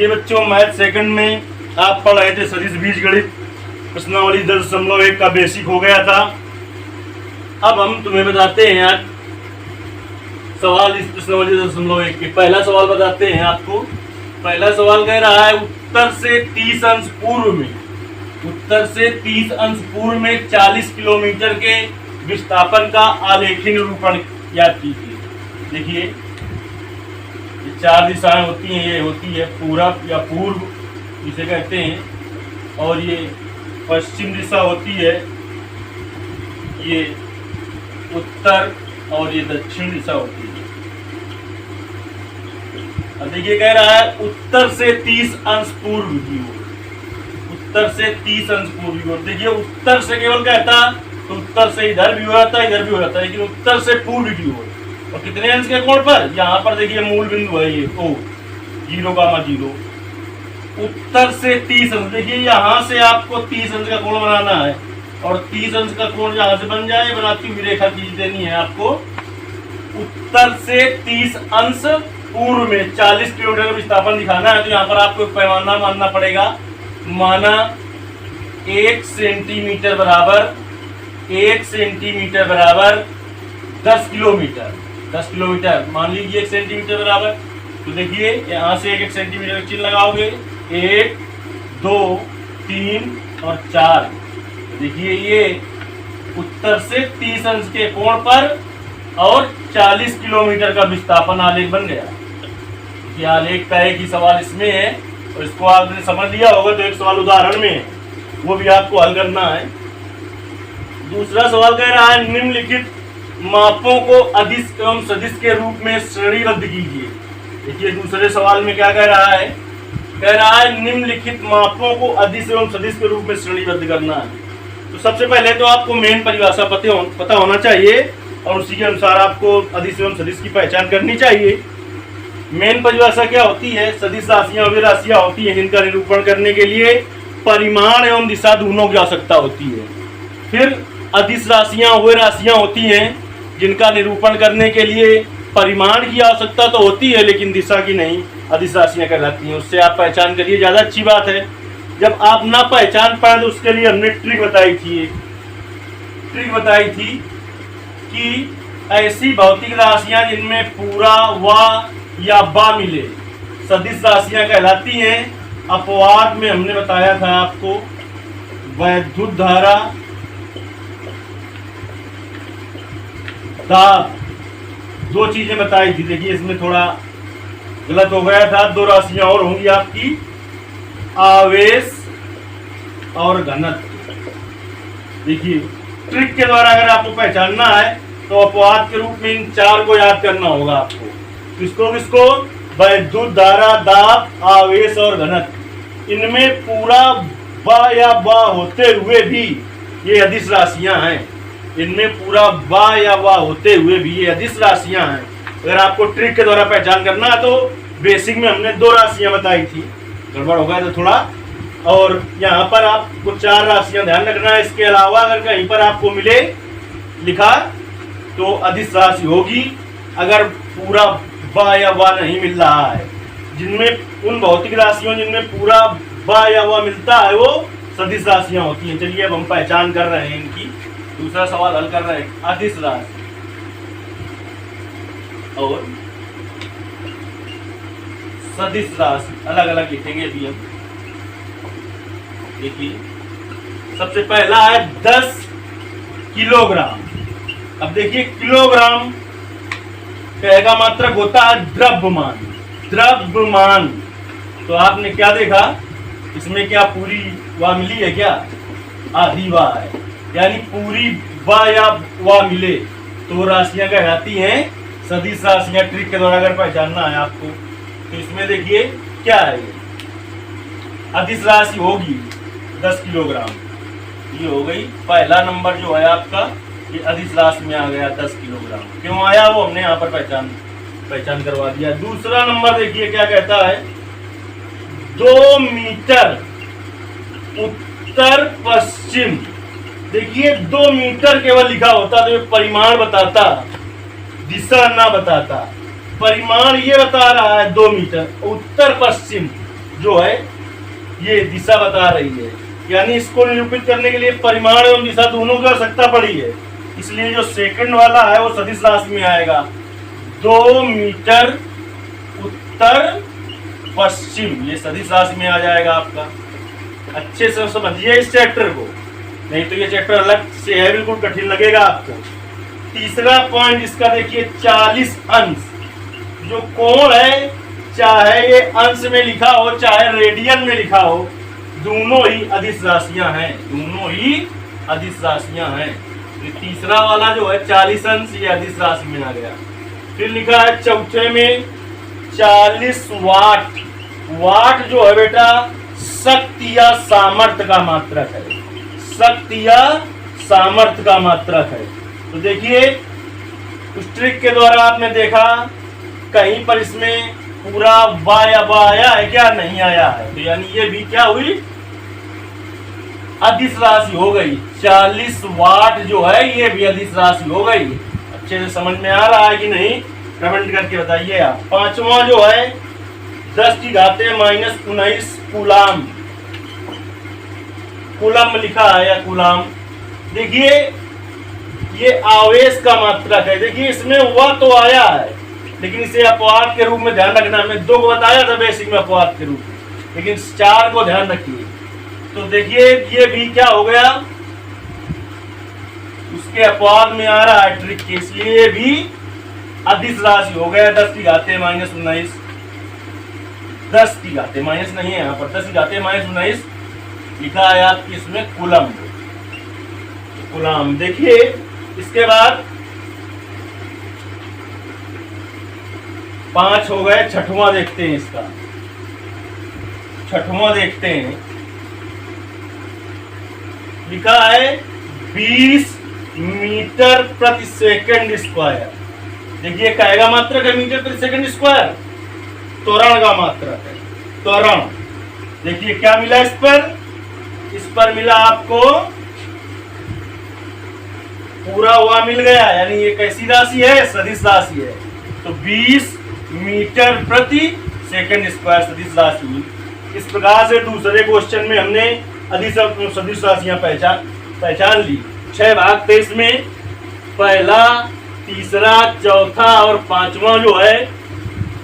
ये बच्चों math second में आप पढ़ रहे थे सदिश बीजगणित प्रश्नावली 10.1 का बेसिक हो गया था। अब हम तुम्हें बताते हैं आज सवाल इस प्रश्नावली 10.1 के। पहला सवाल बताते हैं आपको। पहला सवाल कह रहा है उत्तर से 30 अंश पूर्व में, उत्तर से 30 अंश पूर्व में 40 किलोमीटर के विस्थापन का आलेखी निरूपण याद कीजिए। देखिए ये चार दिशाएं होती हैं, ये होती है पूरब या पूर्व जिसे कहते हैं, और ये पश्चिम दिशा होती है, ये उत्तर, और ये दक्षिण दिशा होती है। अब देखिए कह रहा है उत्तर से 30 अंश पूर्व की ओर, उत्तर से 30 अंश पूर्व की ओर। देखिए उत्तर से केवल कहता तो उत्तर से इधर भी हो जाता, इधर भी हो जाता, लेकिन उत्तर से पूर्व की ओर और कितने अंश के कोण पर, यहाँ पर देखिए मूल बिंदु है ये O 0,0। उत्तर से 30 अंश, देखिए यहाँ से आपको 30 अंश का कोण बनाना है और 30 अंश का कोण यहाँ से बन जाए, बनाती हुई रेखा खींच देनी है आपको। उत्तर से 30 अंश पूर्व में 40 किलोमीटर का विस्थापन दिखाना है, तो यहाँ पर आपको पैमाना मानना पड़ेगा। माना 1 सेंटीमीटर बराबर 1 सेंटीमीटर बराबर 10 किलोमीटर, 10 किलोमीटर मान लीजिए 1 सेंटीमीटर बराबर। तो देखिए यहाँ से 1 सेंटीमीटर का चिन्ह लगाओगे, 1 2 3 और 4। देखिए ये उत्तर से 30 अंश के कोण पर और 40 किलोमीटर का विस्थापन आलेख बन गया। ये आलेख का एक ही सवाल इसमें है और इसको आपने समझ लिया होगा, तो एक सवाल उदाहरण में है, वो भी आपको हल करना है। दूसरा सवाल कह रहा है निम्नलिखित मापों को अदिश एवं सदिश के रूप में श्रेणीबद्ध कीजिए। देखिए दूसरे सवाल में क्या कह रहा है, कह रहा है निम्नलिखित मापों को अदिश एवं सदिश के रूप में श्रेणीबद्ध करना है। तो सबसे पहले तो आपको मेन परिभाषा पता होना चाहिए और उसी के अनुसार आपको अदिश एवं सदिश की पहचान करनी चाहिए। मेन परिभाषा क्या होती है, सदिश राशियां वे राशियां होती हैं जिनका निरूपण करने के लिए परिमाण एवं दिशा दोनों की आवश्यकता होती है। फिर अदिश राशियां वे राशियां होती हैं जिनका निरूपण करने के लिए परिमाण की आवश्यकता तो होती है लेकिन दिशा की नहीं, अदिश राशियां कहलाती हैं। उससे आप पहचान करिए, ज़्यादा अच्छी बात है। जब आप ना पहचान पाए तो उसके लिए हमने ट्रिक बताई थी, एक ट्रिक बताई थी कि ऐसी भौतिक राशियां जिनमें पूरा व या बा मिले सदिश राशियां कहलाती हैं। अपवाद में हमने बताया था आपको वैद्युत धारा, दाब, दो चीजें बताई थी। देखिए इसमें थोड़ा गलत हो गया था, दो राशियां और होंगी आपकी, आवेश और घनत्व। देखिए ट्रिक के द्वारा अगर आपको पहचानना है तो अपवाद के रूप में इन चार को याद करना होगा आपको। किसको किसको, वैद्युत धारा, दाब, आवेश और घनत्व। इनमें पूरा बा या बा होते हुए भी ये अदिश राशियां हैं, इनमें पूरा बा या बा होते हुए भी ये अदिश राशियां हैं। अगर आपको ट्रिक के द्वारा पहचान करना है तो बेसिक में हमने दो राशियां बताई थी, गड़बड़ हो गया तो थोड़ा, और यहाँ पर आपको चार राशियां ध्यान रखना है। इसके अलावा अगर कहीं पर आपको मिले लिखा तो अदिश राशि होगी। अगर पूरा बा या बा नहीं मिल रहा है, जिनमें उन भौतिक राशियों जिनमें पूरा बा या बा मिलता है वो सदिश राशियां होती हैं। चलिए अब हम पहचान कर रहे हैं इनकी, दूसरा सवाल हल कर रहे हैं। अदिश राशि और सदिश राशि अलग अलग लिखेंगे अभी हम। देखिए सबसे पहला है 10 किलोग्राम। अब देखिए किलोग्राम का मात्रक होता है द्रव्यमान, द्रव्यमान। तो आपने क्या देखा, इसमें क्या पूरी वा मिली है, क्या आधी वा है, यानी पूरी वा या वा मिले तो राशियां कहलाती हैं सदिश राशियां। ट्रिक के द्वारा अगर पहचानना है आपको तो इसमें देखिए क्या है, ये अदिश राशि होगी 10 किलोग्राम। ये हो गई पहला नंबर जो है आपका, ये अदिश राशि में आ गया 10 किलोग्राम। क्यों आया वो हमने यहाँ पर पहचान करवा दिया। दूसरा नंबर देखिए क्या कहता है, 2 मीटर उत्तर पश्चिम। देखिए 2 मीटर केवल लिखा होता तो ये परिमाण बताता, दिशा ना बताता। परिमाण ये बता रहा है 2 मीटर, उत्तर पश्चिम जो है ये दिशा बता रही है, यानी इसको निरूपित करने के लिए परिमाण एवं दिशा दोनों की आवश्यकता पड़ी है। इसलिए जो सेकंड वाला है वो सदिश राशि में आएगा। 2 मीटर उत्तर पश्चिम, ये सदिश राशि में आ जाएगा आपका। अच्छे से समझिए इस चैप्टर को, नहीं तो ये चैप्टर अलग से है, बिल्कुल कठिन लगेगा आपको। तीसरा पॉइंट इसका देखिए 40 अंश। जो कोण है, चाहे ये अंश में लिखा हो चाहे रेडियन में लिखा हो, दोनों ही अदिश राशियां हैं, दोनों ही अदिश राशियां हैं। ये तीसरा वाला जो है 40 अंश, ये अदिश राशि में आ गया। फिर लिखा है चौथे में 40 वाट। वाट जो है बेटा शक्ति या सामर्थ्य का मात्रक है, शक्ति या सामर्थ्य का मात्रक है। तो देखिए उस ट्रिक के द्वारा आपने देखा कहीं पर इसमें पूरा वाया आया है क्या, नहीं आया है, तो यानी ये भी क्या हुई, अदिश राशि हो गई। 40 वाट जो है ये भी अदिश राशि हो गई। अच्छे से समझ में आ रहा है कि नहीं, कमेंट करके बताइए आप। पांचवा जो है 10 की घाते -19 कूलाम। कूलम लिखा है या कूलाम। देखिए ये आवेश का मात्रक है। देखिए इसमें हुआ तो आया है, लेकिन इसे अपवाद के रूप में ध्यान रखना। हमने 2 को बताया था बेसिक में अपवाद के रूप में, लेकिन 4 को ध्यान रखिए। तो देखिए ये भी क्या हो गया, उसके अपवाद में आ रहा है ट्रिक के, इसलिए भी अदिश राशि हो गया। 10 की घाते -19, 10 की घाते माइनस नहीं है यहाँ पर, 10 की घाते -19 लिखा है आपकी इसमें कूलम। कूलम देखिए इसके बाद 5 हो गए। छठवां देखते हैं इसका, छठवां देखते हैं। लिखा है 20 मीटर प्रति सेकंड स्क्वायर। देखिए कहेगा मात्रक है मीटर प्रति सेकंड स्क्वायर, त्वरण का मात्रक है, त्वरण। देखिए क्या मिला इस पर मिला आपको पूरा हुआ मिल गया, यानी ये कैसी राशि है, सदिश राशि है। तो 20 मीटर प्रति सेकंड स्क्वायर सदिश राशि हुई। इस प्रकार से दूसरे क्वेश्चन में हमने अदिश सदिश राशियां पहचान ली। 6 भाग थे इसमें, पहला, तीसरा, चौथा और 5वां जो है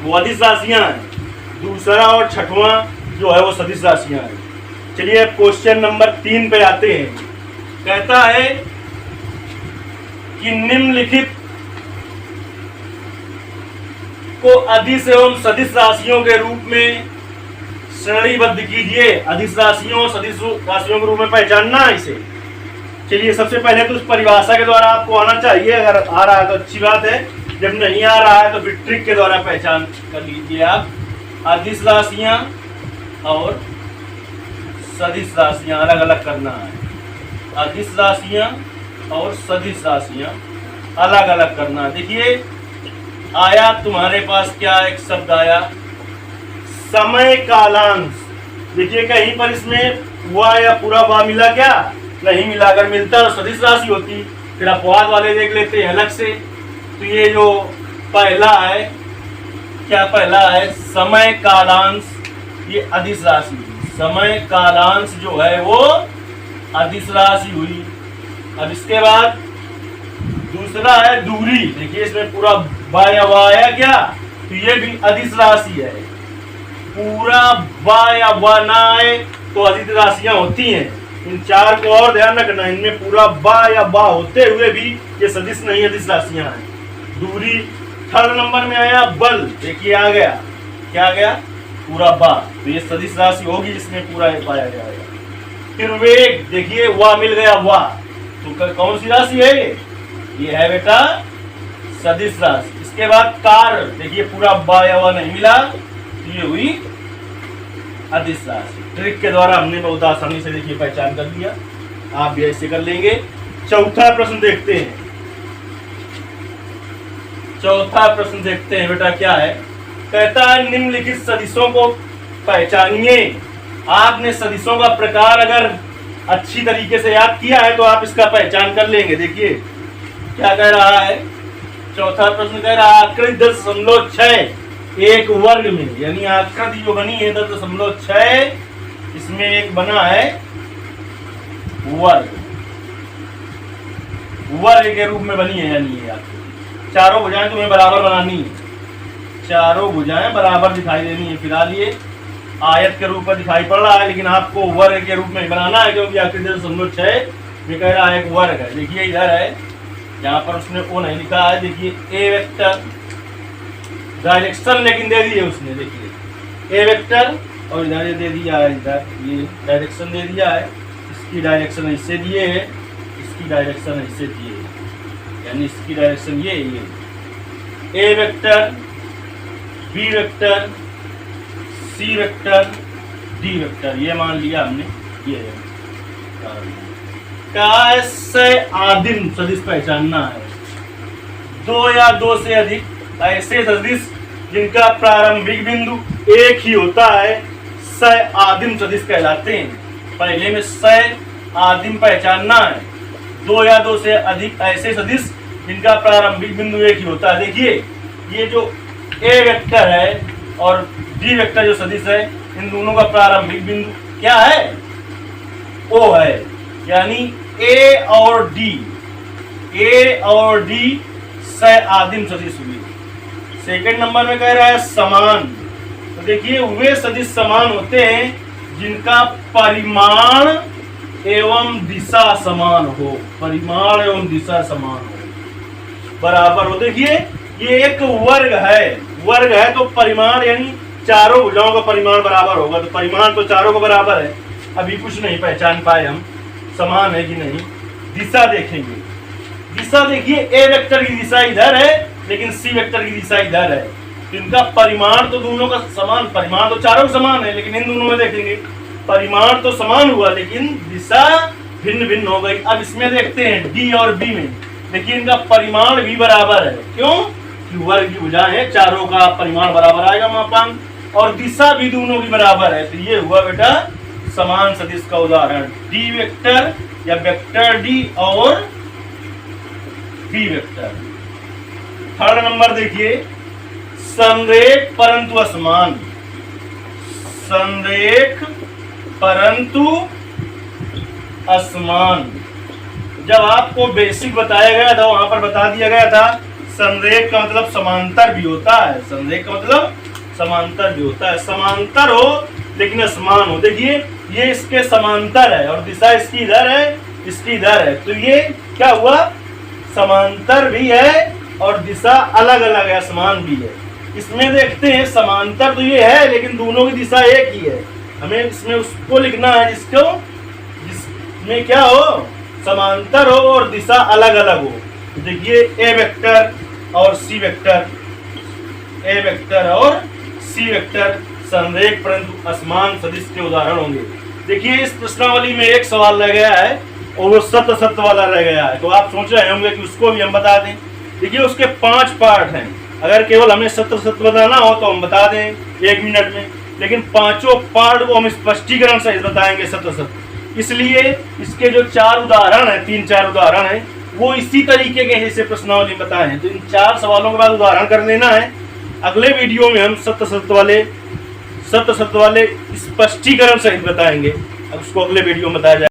वो अदिश राशियां हैं, दूसरा और 6वां जो है वो सदिश राशियां हैं। चलिए अब क्वेश्चन नंबर 3 पे आते हैं। कहता है कि निम्नलिखित को अदिश एवं सदिश राशियों के रूप में श्रेणीबद्ध कीजिए। अदिश राशियों और सदिश राशियों के रूप में पहचानना है इसे। चलिए सबसे पहले तो उस परिभाषा के द्वारा आपको आना चाहिए, अगर आ रहा है तो अच्छी बात है, जब नहीं आ रहा है तो फिर ट्रिक के द्वारा पहचान कर लीजिए आप। अदिश राशियां और सदिश राशियां अलग अलग करना है। अदिश राशियां और सदिश राशियां अलग अलग करना है। देखिए आया तुम्हारे पास क्या एक शब्द आया, समय कालांश। देखिए कहीं पर इसमें हुआ या पूरा हुआ मिला क्या, नहीं मिला। अगर मिलता तो सदिश राशि होती, फिर अपवाद वाले देख लेते हैं अलग से। तो ये जो पहला है, क्या पहला है, समय कालांश, ये अदिश राशि। समय कालांश जो है वो अदिश राशि हुई। अब इसके बाद दूसरा है दूरी। देखिए इसमें पूरा वाया क्या, तो ये भी अदिश राशि है। पूरा वाया ना आए तो अदिश राशियां होती हैं। इन 4 को और ध्यान रखना, इनमें पूरा बा होते हुए भी ये सदिश नहीं अदिश राशियां हैं। दूरी। 3rd नंबर में आया बल। देखिए आ गया, क्या आ गया, पूरा बा, तो ये सदिश राशि होगी जिसमें पूरा पाया जाएगा। फिर वेग। देखिए वाह मिल गया, वाह, तो कौन सी राशि है ये है बेटा सदिश राशि। इसके बाद कार। देखिए पूरा बा या वाह नहीं मिला, तो ये हुई अदिश राशि। ट्रिक के द्वारा हमने बहुत आसानी से देखिए पहचान कर लिया, आप भी ऐसे कर लेंगे। चौथा प्रश्न देखते हैं। चौथा प्रश्न देखते हैं बेटा क्या है। कहता है निम्नलिखित सदिशों को पहचानिए। आपने सदिशों का प्रकार अगर अच्छी तरीके से याद किया है तो आप इसका पहचान कर लेंगे। देखिए क्या कह रहा है, चौथा प्रश्न कह रहा है आकृति 10.6 एक वर्ग में, यानी आकृति जो बनी है 10.6, इसमें एक बना है वर्ग, वर्ग के रूप में बनी है। यानी ये आकृति चारों भुजाएं तुम्हें बराबर बनानी है, चारों भुजाएं बराबर दिखाई देनी है। फिलहाल ये आयत के रूप में दिखाई पड़ रहा है, लेकिन आपको वर्ग के रूप में बनाना है, क्योंकि आकृति 10.6 ये कह रहा है एक वर्ग है। देखिए इधर है, यहाँ पर उसने ओ नहीं लिखा है। देखिए ए वेक्टर डायरेक्शन लेकिन दे दी है उसने, देखिए ए वेक्टर, और इधर ये दे दिया है, इधर ये डायरेक्शन दे दिया है। इसकी डायरेक्शन इससे दिए है, इसकी डायरेक्शन इससे दिए है, यानी इसकी डायरेक्शन ये ए vector, B vector, C vector, D vector, ये मान लिया हमने। ये कैसे आदिम सदिश पहचानना है? दो या दो से अधिक ऐसे सदिश जिनका प्रारंभिक बिंदु एक ही होता है सह आदिम सदिश कहलाते हैं। पहले में सह आदिम पहचानना है। दो या दो से अधिक ऐसे सदिश जिनका प्रारंभिक बिंदु एक ही होता है। देखिए ये जो ए वेक्टर है और डी वेक्टर जो सदिश है, इन दोनों का प्रारंभिक बिंदु क्या है? ओ है, यानी ए और डी, ए और डी सह आदिम सदिश हुए। सेकंड नंबर में कह रहा है समान। तो देखिए वे सदिश समान होते हैं जिनका परिमाण एवं दिशा समान हो, परिमाण एवं दिशा समान हो, बराबर हो। देखिए ये एक वर्ग है, वर्ग है तो परिमाण यानी चारों भुजाओं का परिमाण बराबर होगा। तो परिमाण तो चारों का बराबर है, अभी कुछ नहीं पहचान पाए हम समान है कि नहीं। दिशा देखेंगे, दिशा देखिए ए वेक्टर की दिशा इधर है, लेकिन सी वेक्टर की दिशा इधर है। इनका परिमाण तो दोनों का समान, परिमाण तो चारों समान है, लेकिन इन दोनों में देखेंगे परिमाण तो समान हुआ, लेकिन दिशा भिन्न भिन्न हो गई। अब इसमें देखते हैं डी और बी में, देखिए इनका परिमाण भी बराबर है। क्यों? कि वर्ग की भुजाएं हैं, चारों का परिमाण बराबर आएगा मापांक, और दिशा भी दोनों की बराबर है। तो ये हुआ बेटा समान सदिश का उदाहरण, डी वेक्टर या वेक्टर डी और बी वेक्टर। थर्ड नंबर देखिए संरेख परंतु असमान, संरेख परंतु असमान। जब आपको बेसिक बताया गया था वहां पर बता दिया गया था संरेख का मतलब समांतर भी होता है, संरेख का मतलब समांतर भी होता है। समांतर हो लेकिन असमान हो। देखिए ये इसके समांतर है और दिशा इसकी इधर है, इसकी इधर है, तो ये क्या हुआ? समांतर भी है और दिशा अलग अलग है, असमान भी है। इसमें देखते हैं समांतर तो ये है लेकिन दोनों की दिशा एक ही है। हमें इसमें उसको लिखना है जिसमें क्या हो? समांतर हो और दिशा अलग अलग हो। देखिए ए वेक्टर और सी वेक्टर, ए वेक्टर और सी वेक्टर संरेख परंतु असमान सदिश के उदाहरण होंगे। देखिए इस प्रश्नावली में एक सवाल रह गया है और वो सत्य सत्य वाला रह गया है, तो आप सोच रहे होंगे कि उसको भी हम बता दें। देखिए उसके 5 पार्ट हैं, अगर केवल हमें सत्य सत्य बताना हो तो हम बता दें 1 मिनट में, लेकिन 5 पार्ट को हम स्पष्टीकरण सहित बताएंगे सत्य सत्य। इसलिए इसके जो 4 उदाहरण हैं, 3-4 उदाहरण हैं, वो इसी तरीके के जैसे प्रश्नावली बताए हैं। तो इन 4 सवालों के बाद उदाहरण कर लेना है। अगले वीडियो में हम सत्य सत्य वाले स्पष्टीकरण सहित बताएंगे। अब उसको अगले वीडियो में बताया जाए।